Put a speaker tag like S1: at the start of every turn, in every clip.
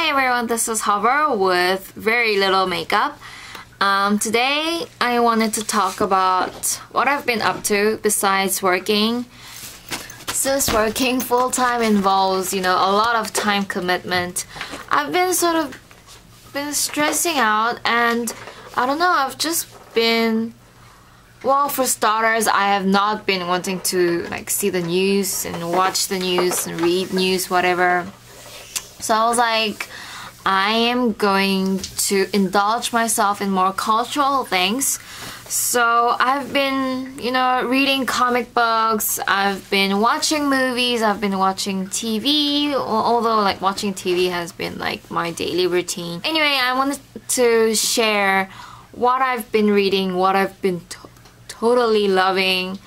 S1: Hi everyone, this is Hover with very little makeup. Today I wanted to talk about what I've been up to besides working. Since working full-time involves, a lot of time commitment, I've been been stressing out, and I don't know, I've just been, well, for starters, I have not been wanting to see the news and watch the news and read news, whatever. So I was like, I am going to indulge myself in more cultural things. So I've been, reading comic books, I've been watching movies, I've been watching TV, although watching TV has been my daily routine. Anyway, I wanted to share what I've been reading, what I've been totally loving,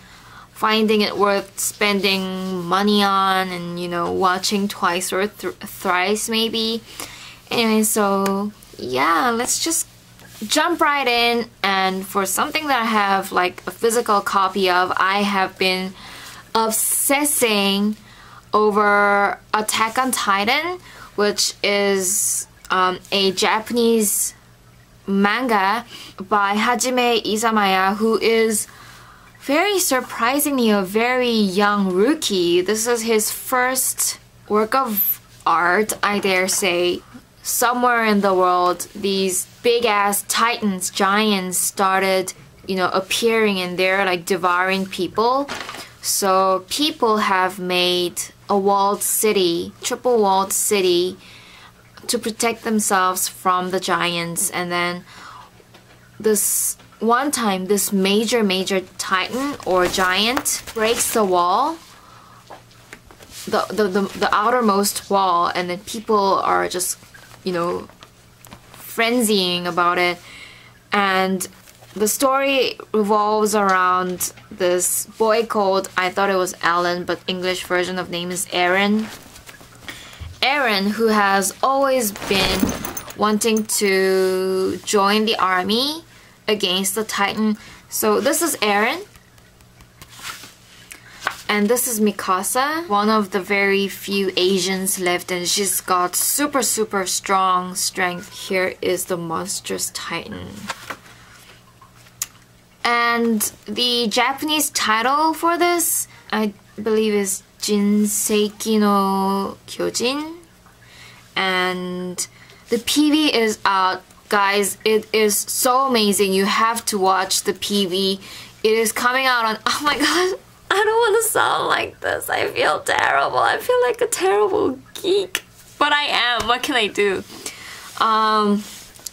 S1: finding it worth spending money on, and watching twice or thrice maybe. Anyway, so yeah, let's just jump right in. And for something that I have a physical copy of, I have been obsessing over Attack on Titan, which is a Japanese manga by Hajime Izamaya, who is very surprisingly a very young rookie. This is his first work of art, I dare say. Somewhere in the world, these big-ass titans, giants, started, appearing, and they're devouring people. So people have made a walled city, triple walled city, to protect themselves from the giants. And then this one time, this major titan or giant breaks the wall, the outermost wall, and then people are just frenzying about it. And the story revolves around this boy called, I thought it was Alan, but English version of name is Aaron. Aaron, who has always been wanting to join the army against the Titan. So this is Aaron. And this is Mikasa, one of the very few Asians left, and she's got super strong strength. Here is the monstrous Titan. And the Japanese title for this, I believe, is Jinseiki no Kyojin. And the PV is out. Guys, it is so amazing. You have to watch the PV. It is coming out on, oh my god, I don't want to sound like this. I feel terrible. I feel like a terrible geek. But I am. What can I do? Oh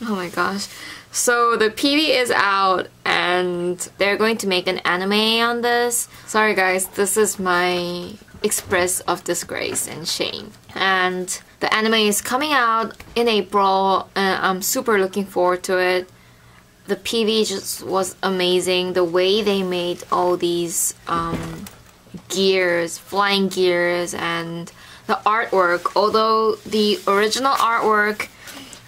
S1: my gosh. So the PV is out, and they're going to make an anime on this. Sorry guys, this is my express of disgrace and shame. And the anime is coming out in April, and I'm super looking forward to it. The PV just was amazing. The way they made all these gears, flying gears, and the artwork. Although the original artwork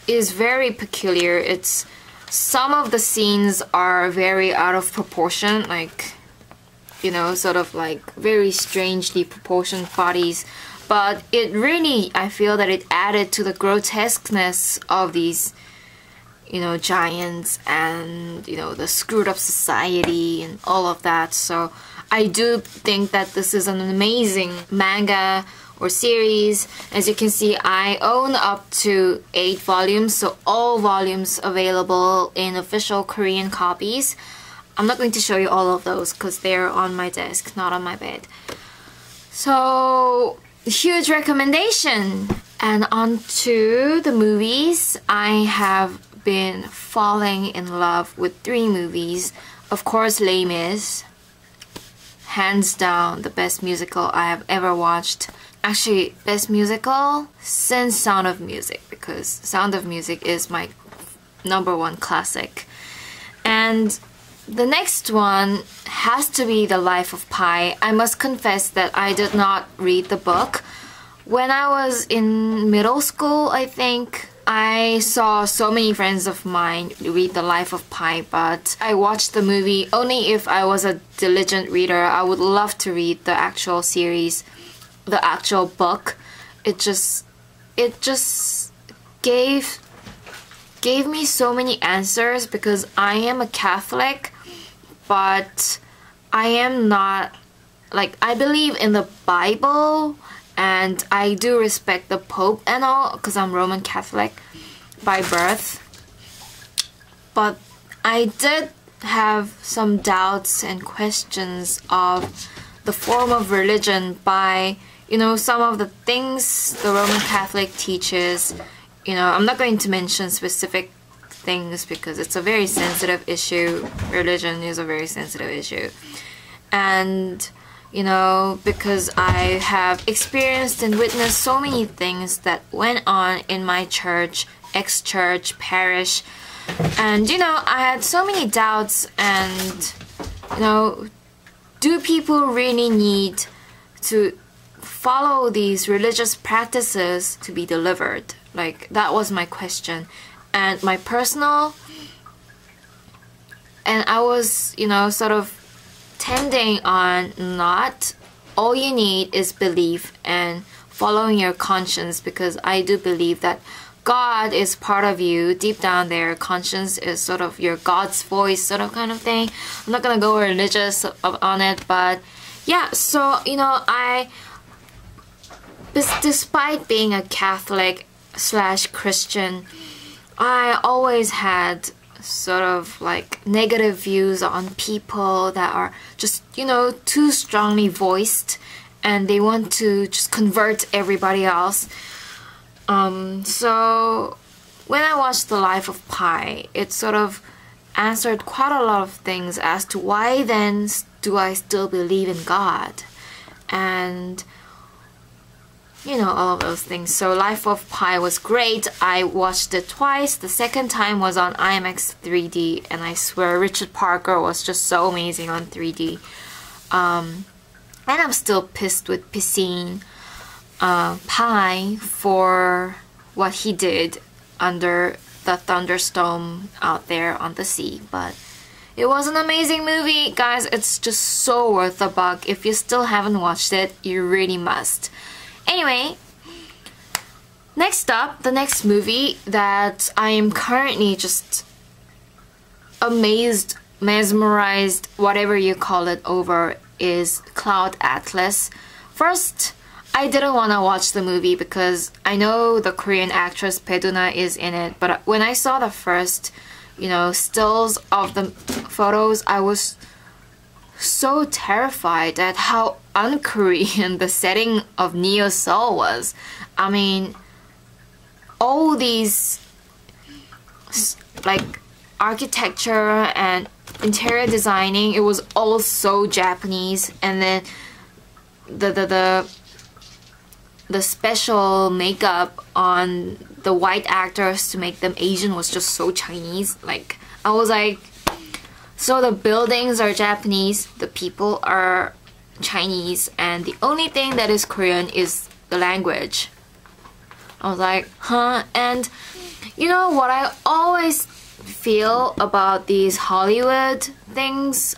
S1: is very peculiar. It's some of the scenes are very out of proportion, very strangely proportioned bodies. But it really, I feel that it added to the grotesqueness of these giants and, the screwed up society and all of that. So I do think that this is an amazing manga or series. As you can see, I own up to 8 volumes, so all volumes available in official Korean copies. I'm not going to show you all of those because they're on my desk, not on my bed. So, huge recommendation! And on to the movies. I have been falling in love with 3 movies. Of course, Les Mis, hands down the best musical I have ever watched. Actually, best musical since Sound of Music, because Sound of Music is my #1 classic. And the next one has to be The Life of Pi. I must confess that I did not read the book. When I was in middle school, I think, I saw so many friends of mine read The Life of Pi, but I watched the movie only if I was a diligent reader. I would love to read the actual series, the actual book. It just gave me so many answers because I am a Catholic, but I am not, like, I believe in the Bible and I do respect the Pope and all because I'm Roman Catholic by birth. But I did have some doubts and questions of the form of religion by, you know, some of the things the Roman Catholic teaches. You know, I'm not going to mention specific things because it's a very sensitive issue. Religion is a very sensitive issue. And, you know, because I have experienced and witnessed so many things that went on in my church, ex-church, parish. And, you know, I had so many doubts and, you know, do people really need to follow these religious practices to be delivered? Like, that was my question. And my personal, and I was, you know, sort of tending on not. All you need is belief and following your conscience, because I do believe that God is part of you. Deep down there, conscience is sort of your God's voice sort of kind of thing. I'm not gonna go religious on it, but yeah, so, you know, despite being a Catholic / Christian, I always had sort of like negative views on people that are just, you know, too strongly voiced and they want to just convert everybody else. So when I watched The Life of Pi, it sort of answered quite a lot of things as to why then do I still believe in God, and you know, all of those things. So Life of Pi was great. I watched it twice. The second time was on IMAX 3D, and I swear Richard Parker was just so amazing on 3D. And I'm still pissed with Piscine Pi for what he did under the thunderstorm out there on the sea, but it was an amazing movie, guys. It's just so worth a buck. If you still haven't watched it, you really must. Anyway, next up, the next movie that I am currently just amazed, mesmerized, whatever you call it, over is Cloud Atlas. First, I didn't want to watch the movie because I know the Korean actress Bae-doona is in it, but when I saw the first, you know, stills of the photos, I was so terrified at how un-Korean the setting of Neo Seoul was. I mean, all these like architecture and interior designing, it was all so Japanese, and then the special makeup on the white actors to make them Asian was just so Chinese. Like, I was like, so the buildings are Japanese, the people are Chinese, and the only thing that is Korean is the language. I was like, huh? And you know what I always feel about these Hollywood things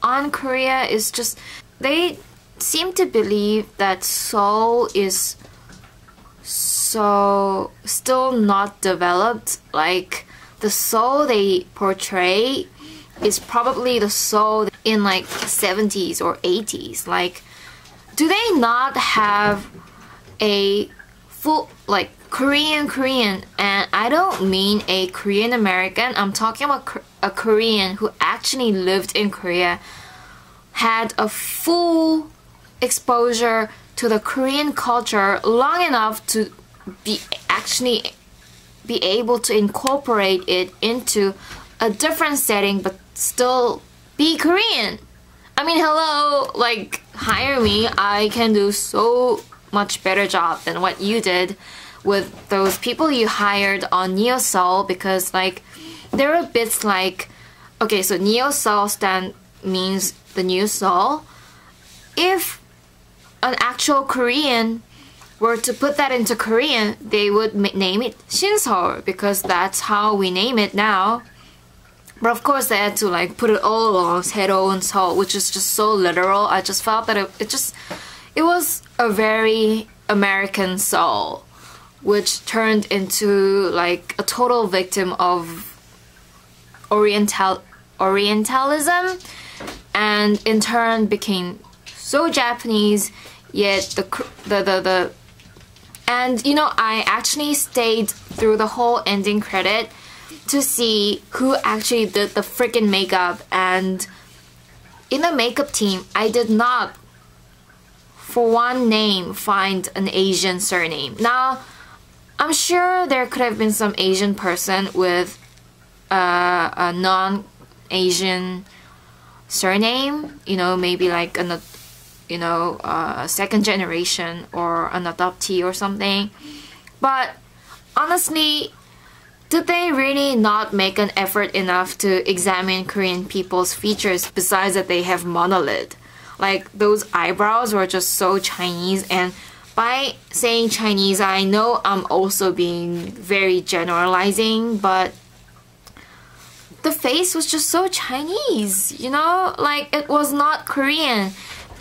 S1: on Korea is just, they seem to believe that Seoul is so still not developed. Like, the Seoul they portray is probably the Seoul in like 70s or 80s. Like, do they not have a full, like, Korean, and I don't mean a Korean American, I'm talking about a Korean who actually lived in Korea, had a full exposure to the Korean culture long enough to be able to incorporate it into a different setting but still be Korean. I mean, hello, like, hire me. I can do so much better job than what you did with those people you hired on Neo Seoul, because like, there are bits like, okay, so Neo Seoul means the new Seoul. If an actual Korean were to put that into Korean, they would name it Shinseoul, because that's how we name it now. But of course they had to like put it all on 새로운 Seoul, which is just so literal. I just felt that it was a very American Seoul. which turned into like a total victim of Orientalism, and in turn became so Japanese. Yet and you know, I actually stayed through the whole ending credit to see who actually did the freaking makeup, and in the makeup team I did not for one name find an Asian surname. Now I'm sure there could have been some Asian person with a non-Asian surname, you know, maybe like a second generation or an adoptee or something. But honestly, did they really not make an effort enough to examine Korean people's features besides that they have monolith? Like, those eyebrows were just so Chinese, and by saying Chinese, I know I'm also being very generalizing, but the face was just so Chinese, you know? Like, it was not Korean.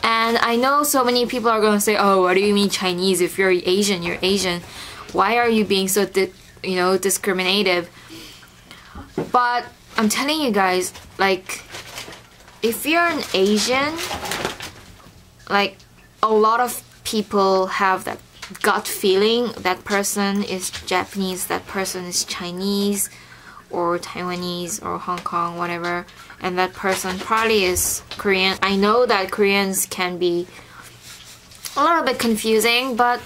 S1: And I know so many people are gonna say, oh, what do you mean Chinese? If you're Asian, you're Asian. Why are you being so, discriminative? But I'm telling you guys, like, if you're an Asian, like, a lot of people have that gut feeling that person is Japanese, that person is Chinese, or Taiwanese, or Hong Kong, whatever, and that person probably is Korean. I know that Koreans can be a little bit confusing, but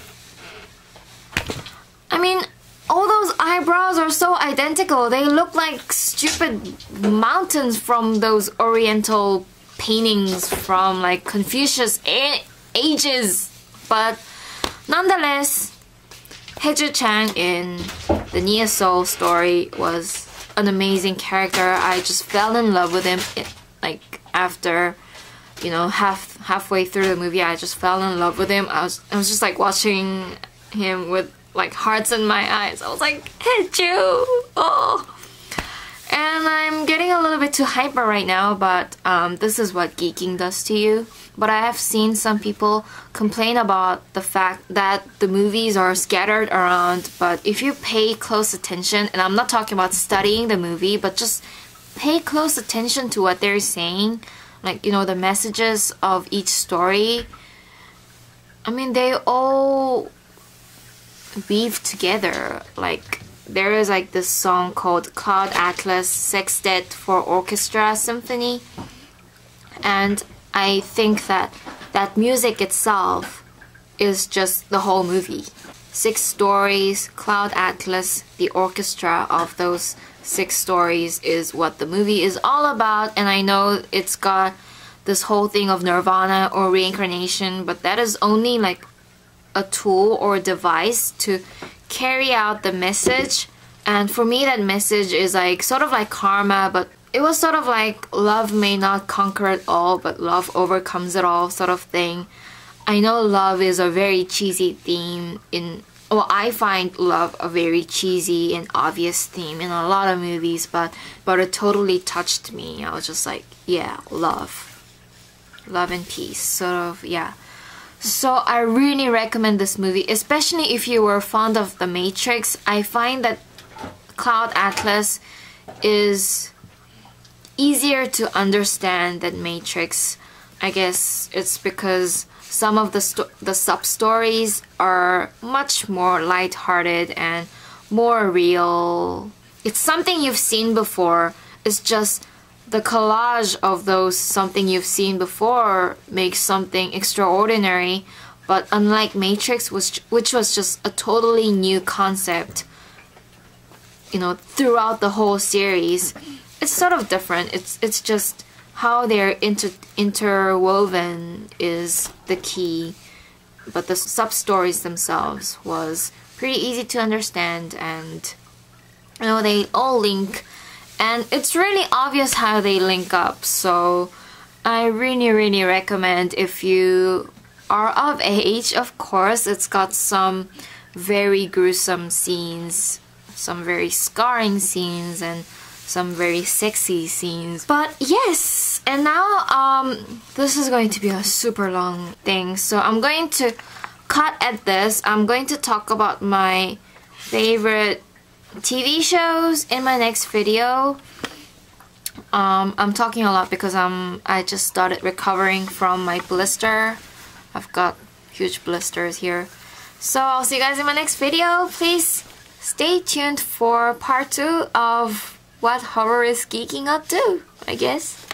S1: I mean, all those eyebrows are so identical. They look like stupid mountains from those oriental paintings from like Confucius ages. But nonetheless, Haeju Chang in the Nia Soul story was an amazing character. I just fell in love with him like after, you know, halfway through the movie. I just fell in love with him. I was just like watching him with like hearts in my eyes. I was like, Haeju! Oh! And I'm getting a little bit too hyper right now, but this is what geeking does to you. But I have seen some people complain about the fact that the movies are scattered around, but if you pay close attention, and I'm not talking about studying the movie, but just pay close attention to what they're saying, like, you know, the messages of each story, I mean, they all weave together. Like, there is like this song called Cloud Atlas Sextet for Orchestra Symphony, and I think that that music itself is just the whole movie. 6 stories, Cloud Atlas, the orchestra of those 6 stories is what the movie is all about. And I know it's got this whole thing of nirvana or reincarnation, but that is only like a tool or a device to carry out the message. And for me, that message is like sort of like karma, but it was sort of like love may not conquer it all, but love overcomes it all sort of thing. I know love is a very cheesy theme in, well, I find love a very cheesy and obvious theme in a lot of movies, but it totally touched me. I was just like, yeah, love and peace, sort of, yeah. So I really recommend this movie, especially if you were fond of The Matrix. I find that Cloud Atlas is easier to understand than Matrix. I guess it's because some of the sub-stories are much more lighthearted and more real. It's something you've seen before. It's just the collage of those something you've seen before makes something extraordinary. But unlike Matrix, which was just a totally new concept, you know, throughout the whole series, it's sort of different. It's just how they're interwoven is the key. But the sub-stories themselves was pretty easy to understand, and you know, they all link, and it's really obvious how they link up. So I really recommend, if you are of age, of course. It's got some very gruesome scenes, some very scarring scenes, and some very sexy scenes. But yes, and now this is going to be a super long thing, so I'm going to cut at this, I'm going to talk about my favorite TV shows in my next video. I'm talking a lot because I just started recovering from my blister. I've got huge blisters here. So I'll see you guys in my next video. Please stay tuned for part 2 of what Hover is geeking up to, I guess.